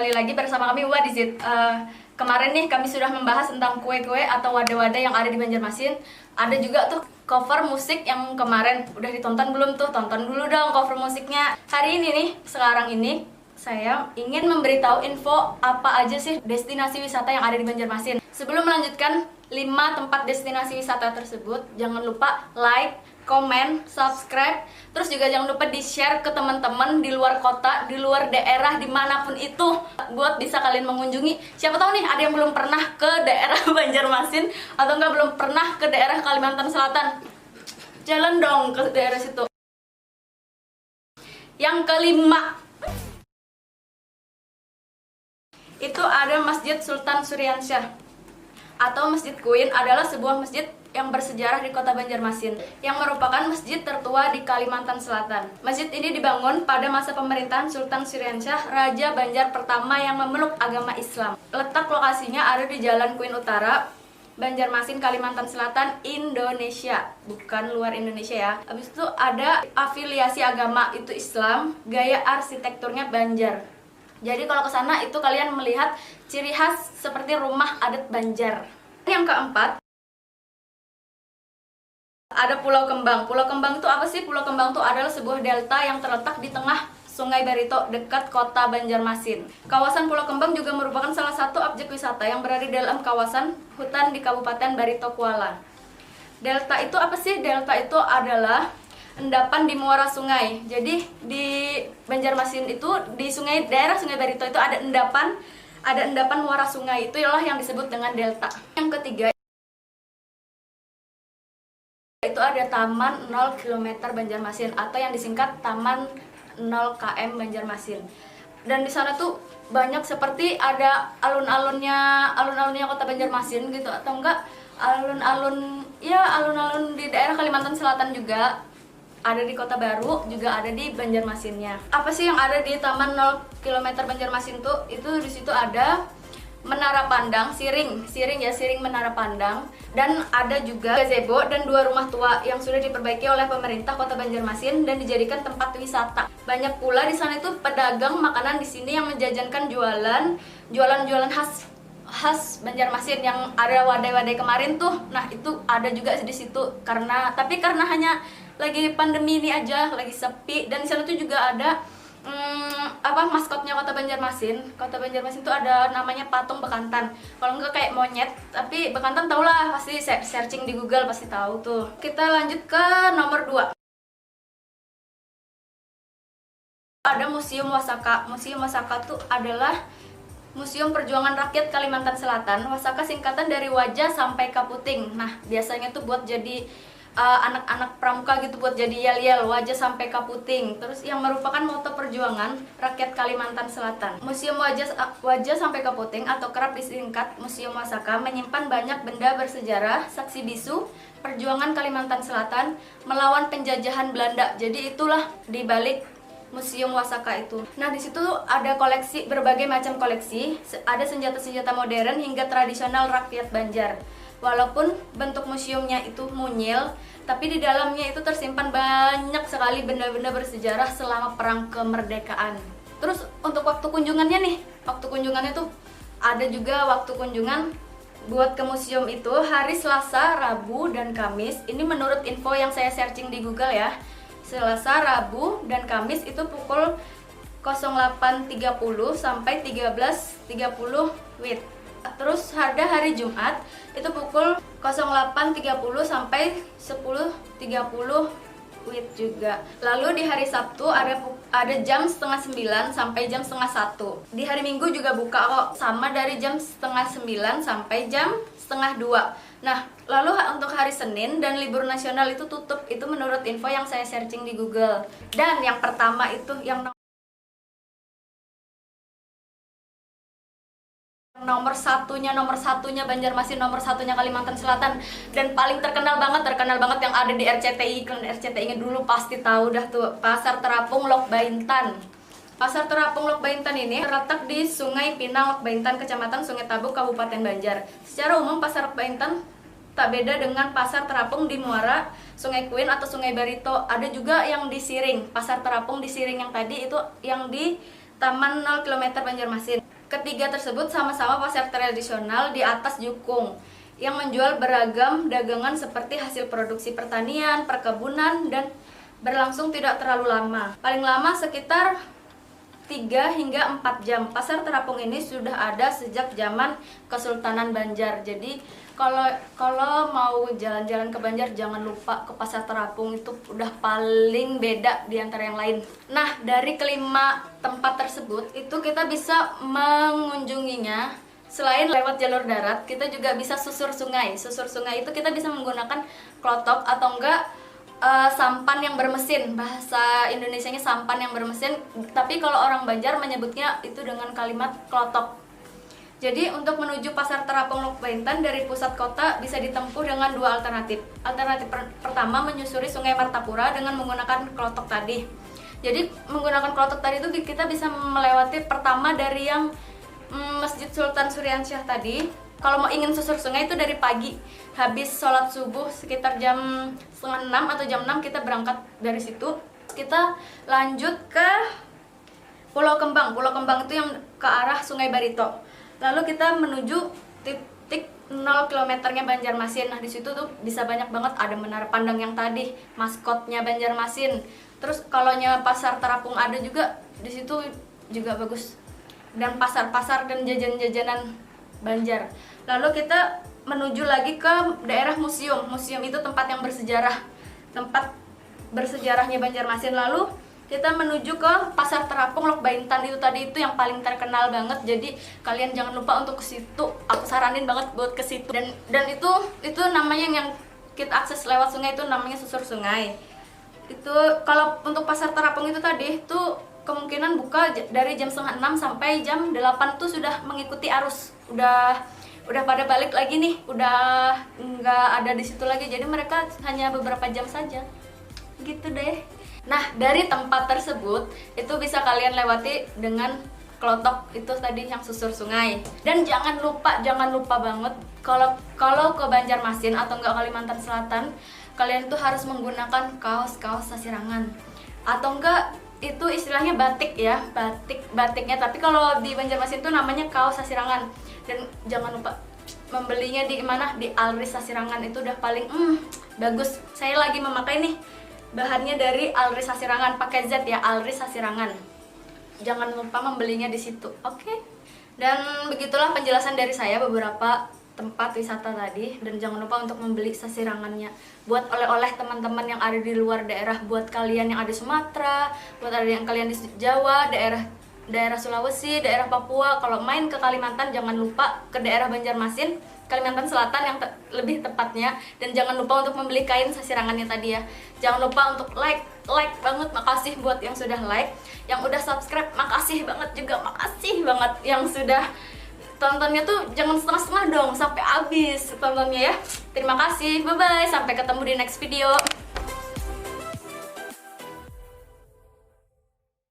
kembali lagi bersama kami Wadizit. Kemarin nih kami sudah membahas tentang kue-kue atau wadah-wadah yang ada di Banjarmasin. Ada juga tuh cover musik yang kemarin udah ditonton belum tuh? Tonton dulu dong cover musiknya. Hari ini nih, sekarang ini saya ingin memberitahu info apa aja sih destinasi wisata yang ada di Banjarmasin. Sebelum melanjutkan 5 tempat destinasi wisata tersebut, jangan lupa like, komen, subscribe, terus juga jangan lupa di-share ke teman-teman di luar kota, di luar daerah, dimanapun itu, buat bisa kalian mengunjungi. Siapa tahu nih ada yang belum pernah ke daerah Banjarmasin atau enggak belum pernah ke daerah Kalimantan Selatan. Jalan dong ke daerah situ. Yang kelima, itu ada Masjid Sultan Syuriansyah atau Masjid Queen, adalah sebuah masjid yang bersejarah di kota Banjarmasin, yang merupakan masjid tertua di Kalimantan Selatan. Masjid ini dibangun pada masa pemerintahan Sultan Syuriansyah, Raja Banjar pertama yang memeluk agama Islam. Letak lokasinya ada di Jalan Queen Utara, Banjarmasin, Kalimantan Selatan, Indonesia, bukan luar Indonesia ya. Habis itu ada afiliasi agama itu Islam, gaya arsitekturnya Banjar. Jadi kalau ke sana itu kalian melihat ciri khas seperti rumah adat Banjar. Yang keempat, ada Pulau Kembang. Pulau Kembang itu apa sih? Pulau Kembang itu adalah sebuah delta yang terletak di tengah Sungai Barito dekat kota Banjarmasin. Kawasan Pulau Kembang juga merupakan salah satu objek wisata yang berada di dalam kawasan hutan di Kabupaten Barito Kuala. Delta itu apa sih? Delta itu adalah endapan di muara sungai. Jadi di Banjarmasin itu di daerah Sungai Barito itu ada endapan muara sungai. Itulah yang disebut dengan delta. Yang ketiga itu ada Taman 0 km Banjarmasin atau yang disingkat Taman 0 km Banjarmasin. Dan di sana tuh banyak seperti ada alun-alunnya kota Banjarmasin gitu, atau enggak alun-alun di daerah Kalimantan Selatan juga. Ada di Kota Baru, juga ada di Banjarmasinnya. Apa sih yang ada di Taman 0 km Banjarmasin tuh? Itu di situ ada Menara Pandang, Siring Menara Pandang, dan ada juga gazebo dan 2 rumah tua yang sudah diperbaiki oleh pemerintah Kota Banjarmasin dan dijadikan tempat wisata. Banyak pula di sana itu pedagang makanan di sini yang menjajankan jualan khas Banjarmasin yang ada wadai-wadai kemarin tuh. Nah, itu ada juga di situ karena hanya lagi pandemi ini aja, lagi sepi. Dan di sana tuh juga ada maskotnya Kota Banjarmasin. Kota Banjarmasin tuh ada namanya patung bekantan. Kalau enggak kayak monyet, tapi bekantan tau lah, pasti searching di Google pasti tahu tuh. Kita lanjut ke nomor 2. Ada Museum Wasaka. Museum Wasaka tuh adalah Museum Perjuangan Rakyat Kalimantan Selatan. Wasaka singkatan dari wajah sampai kaputing. Nah, biasanya tuh buat jadi anak-anak pramuka gitu, buat jadi yel-yel, wajah sampai kaputing. Terus yang merupakan moto perjuangan rakyat Kalimantan Selatan. Museum wajah sampai kaputing atau kerap disingkat Museum Wasaka menyimpan banyak benda bersejarah, saksi bisu perjuangan Kalimantan Selatan melawan penjajahan Belanda. Jadi itulah di balik Museum Wasaka itu. Nah, di situ ada koleksi, berbagai macam koleksi, ada senjata-senjata modern hingga tradisional rakyat Banjar. Walaupun bentuk museumnya itu mungil, tapi di dalamnya itu tersimpan banyak sekali benda-benda bersejarah selama perang kemerdekaan. Terus untuk waktu kunjungannya nih, tuh ada juga waktu kunjungan buat ke museum itu hari Selasa, Rabu, dan Kamis. Ini menurut info yang saya searching di Google ya. Selasa, Rabu, dan Kamis itu pukul 08.30 sampai 13.30 WIB. Terus ada hari Jumat itu pukul 08.30 sampai 10.30 WIB juga. Lalu di hari Sabtu ada jam 8:30 sampai jam 8:30. Di hari Minggu juga buka kok, sama dari jam 8:30 sampai jam 1:30. Nah, lalu untuk hari Senin dan libur nasional itu tutup. Itu menurut info yang saya searching di Google. Dan yang pertama itu yang nomor satunya Banjarmasin, nomor satunya Kalimantan Selatan, dan paling terkenal banget yang ada di RCTI. Kalian RCTI-nya dulu pasti tahu dah tuh, Pasar Terapung Lok Baintan. Pasar Terapung Lok Baintan ini terletak di Sungai Pinang Lok Baintan, Kecamatan Sungai Tabuk, Kabupaten Banjar. Secara umum Pasar Lok Baintan tak beda dengan Pasar Terapung di muara Sungai Queen atau Sungai Barito. Ada juga yang di Siring, Pasar Terapung di Siring yang tadi itu yang di Taman 0 km Banjarmasin. Ketiga tersebut sama-sama pasar tradisional di atas Jukung yang menjual beragam dagangan seperti hasil produksi pertanian, perkebunan, dan berlangsung tidak terlalu lama. Paling lama sekitar 3 hingga 4 jam. Pasar terapung ini sudah ada sejak zaman Kesultanan Banjar. Jadi kalau mau jalan-jalan ke Banjar jangan lupa ke pasar terapung, itu udah paling beda di antara yang lain. Nah, dari kelima tempat tersebut itu kita bisa mengunjunginya. Selain lewat jalur darat, kita juga bisa susur sungai. Susur sungai itu kita bisa menggunakan klotok atau enggak sampan yang bermesin. Bahasa Indonesianya sampan yang bermesin, tapi kalau orang Banjar menyebutnya itu dengan kalimat klotok. Jadi untuk menuju pasar terapung Lok Baintan dari pusat kota bisa ditempuh dengan dua alternatif. Alternatif pertama menyusuri Sungai Martapura dengan menggunakan klotok tadi. Jadi menggunakan klotok tadi itu kita bisa melewati pertama dari yang Masjid Sultan Suryansyah tadi. Kalau mau ingin susur sungai itu dari pagi, habis sholat subuh sekitar jam 5:30 atau jam 6 kita berangkat dari situ. Kita lanjut ke Pulau Kembang. Pulau Kembang itu yang ke arah Sungai Barito. Lalu kita menuju titik 0 kilometernya Banjarmasin. Nah, di situ tuh bisa banyak banget, ada menara pandang yang tadi, maskotnya Banjarmasin. Terus kalau pasar terapung ada juga, di situ juga bagus. Dan pasar-pasar dan jajan-jajanan Banjar. Lalu kita menuju lagi ke daerah museum. Museum itu tempat yang bersejarah, tempat bersejarahnya Banjarmasin. Lalu kita menuju ke pasar terapung Lok Baintan itu tadi, itu yang paling terkenal banget. Jadi kalian jangan lupa untuk ke situ. Aku saranin banget buat ke situ. Dan itu namanya yang kita akses lewat sungai itu namanya susur sungai. Itu kalau untuk pasar terapung itu tadi itu kemungkinan buka dari jam 5:30 sampai jam 8 tuh sudah mengikuti arus. Udah pada balik lagi nih, udah nggak ada di situ lagi. Jadi mereka hanya beberapa jam saja. Gitu deh. Nah, dari tempat tersebut itu bisa kalian lewati dengan klotok itu tadi yang susur sungai. Dan jangan lupa banget kalau ke Banjarmasin atau enggak Kalimantan Selatan, kalian tuh harus menggunakan kaos sasirangan. Atau enggak itu istilahnya batik ya, batiknya, tapi kalau di Banjarmasin tuh namanya kaos sasirangan. Dan jangan lupa membelinya di mana? Di Alris Sasirangan, itu udah paling bagus. Saya lagi memakai nih, bahannya dari Alris Sasirangan, pakai Z ya, Alris Sasirangan. Jangan lupa membelinya di situ. Oke. Dan begitulah penjelasan dari saya beberapa tempat wisata tadi, dan jangan lupa untuk membeli sasirangannya buat oleh-oleh teman-teman yang ada di luar daerah, buat kalian yang ada di Sumatera, buat ada yang kalian di Jawa, daerah Sulawesi, daerah Papua. Kalau main ke Kalimantan jangan lupa ke daerah Banjarmasin, Kalimantan Selatan yang lebih tepatnya. Dan jangan lupa untuk membeli kain sasirangannya tadi ya. Jangan lupa untuk like banget, makasih buat yang sudah like. Yang udah subscribe, makasih banget juga, makasih banget. Yang sudah tontonnya tuh jangan setengah-setengah dong, sampai habis tontonnya ya. Terima kasih, bye-bye, sampai ketemu di next video.